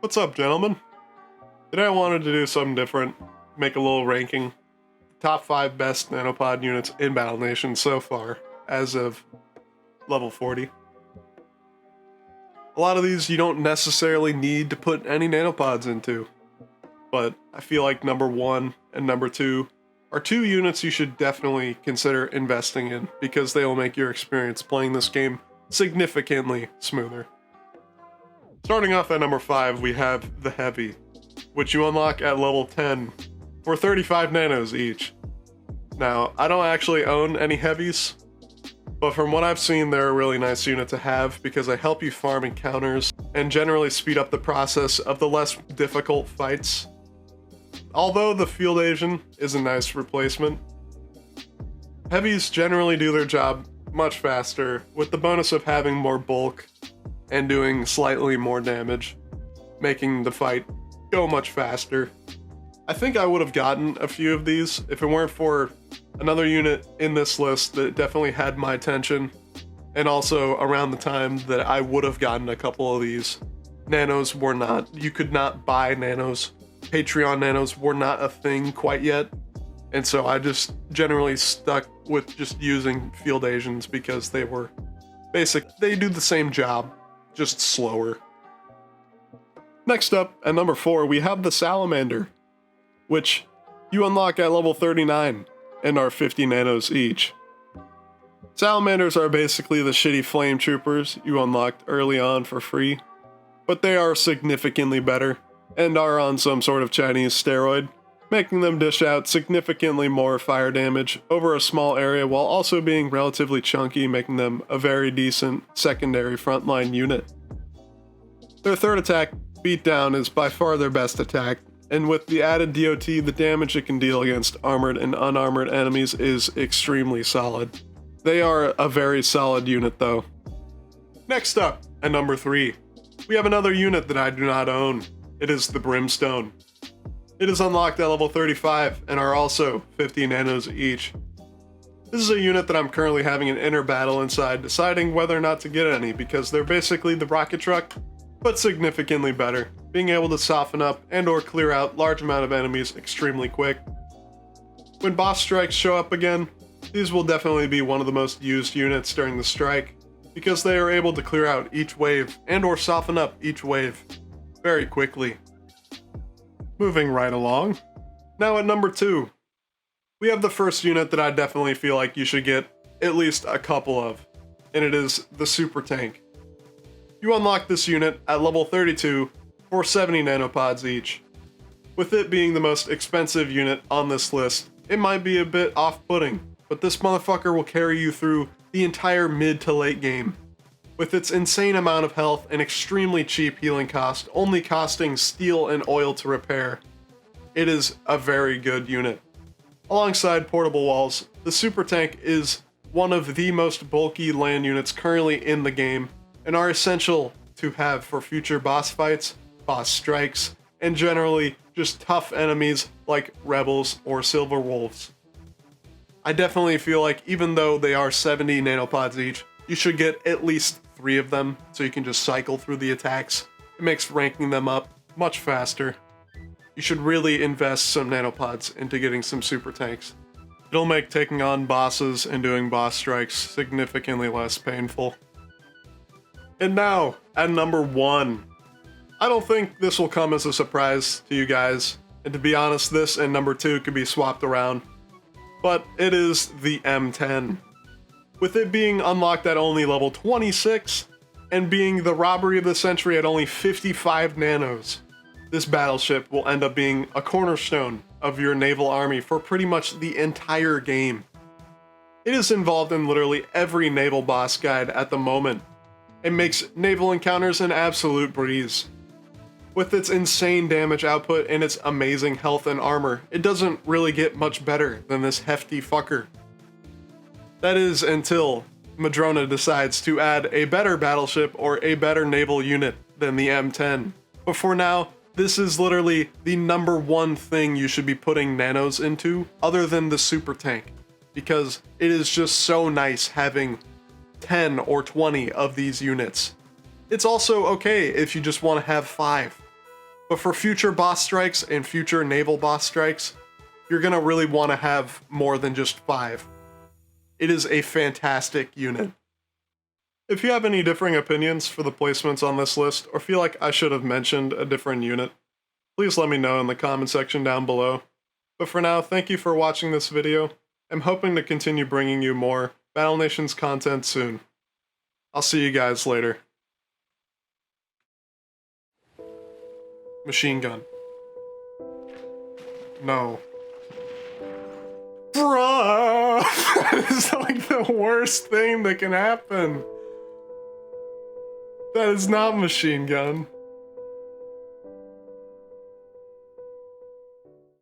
What's up, gentlemen? Today I wanted to do something different, make a little ranking. Top 5 best nanopod units in Battle Nation so far, as of level 40. A lot of these you don't necessarily need to put any nanopods into, but I feel like number 1 and number 2 are 2 units you should definitely consider investing in, because they will make your experience playing this game significantly smoother. Starting off at number 5, we have the Heavy, which you unlock at level 10 for 35 nanos each. Now, I don't actually own any Heavies, but from what I've seen, they're a really nice unit to have because they help you farm encounters and generally speed up the process of the less difficult fights. Although the Field Agent is a nice replacement, Heavies generally do their job much faster, with the bonus of having more bulk and doing slightly more damage, making the fight go much faster. I think I would have gotten a few of these if it weren't for another unit in this list that definitely had my attention, and also around the time that I would have gotten a couple of these. Nanos were not, you could not buy nanos. Patreon nanos were not a thing quite yet, and so I just generally stuck with just using Field Agents because they were basic. They do the same job, just slower. Next up, at number 4, we have the Salamander, which you unlock at level 39 and are 50 nanos each. Salamanders are basically the shitty flame troopers you unlocked early on for free, but they are significantly better and are on some sort of Chinese steroid, making them dish out significantly more fire damage over a small area while also being relatively chunky, making them a very decent secondary frontline unit. Their third attack, Beatdown, is by far their best attack, and with the added DOT, the damage it can deal against armored and unarmored enemies is extremely solid. They are a very solid unit though. Next up, at number 3, we have another unit that I do not own. It is the Brimstone. It is unlocked at level 35 and are also 50 nanos each. This is a unit that I'm currently having an inner battle inside, deciding whether or not to get any because they're basically the rocket truck, but significantly better, being able to soften up and or clear out large amount of enemies extremely quick. When boss strikes show up again, these will definitely be one of the most used units during the strike, because they are able to clear out each wave and or soften up each wave very quickly. Moving right along. Now at number 2, we have the first unit that I definitely feel like you should get at least a couple of, and it is the Super Tank. You unlock this unit at level 32 for 70 nanopods each. With it being the most expensive unit on this list, it might be a bit off-putting, but this motherfucker will carry you through the entire mid to late game. With its insane amount of health and extremely cheap healing cost, only costing steel and oil to repair, it is a very good unit. Alongside portable walls, the Super Tank is one of the most bulky land units currently in the game, and are essential to have for future boss fights, boss strikes, and generally just tough enemies like rebels or silver wolves. I definitely feel like even though they are 70 nanopods each, you should get at least 3 of them so you can just cycle through the attacks. It makes ranking them up much faster. You should really invest some nanopods into getting some super tanks. It'll make taking on bosses and doing boss strikes significantly less painful. And now, at number 1. I don't think this will come as a surprise to you guys, and to be honest, this and number 2 could be swapped around, but it is the M10. With it being unlocked at only level 26, and being the robbery of the century at only 55 nanos, this battleship will end up being a cornerstone of your naval army for pretty much the entire game. It is involved in literally every naval boss guide at the moment, and makes naval encounters an absolute breeze. With its insane damage output and its amazing health and armor, it doesn't really get much better than this hefty fucker. That is until Madrona decides to add a better battleship or a better naval unit than the M10. But for now, this is literally the number 1 thing you should be putting nanos into, other than the super tank, because it is just so nice having 10 or 20 of these units. It's also okay if you just want to have 5. But for future boss strikes and future naval boss strikes, you're gonna really want to have more than just 5. It is a fantastic unit. If you have any differing opinions for the placements on this list, or feel like I should have mentioned a different unit, please let me know in the comment section down below. But for now, thank you for watching this video. I'm hoping to continue bringing you more Battle Nations content soon. I'll see you guys later. Machine gun. No. Bruh! That is like the worst thing that can happen. That is not machine gun.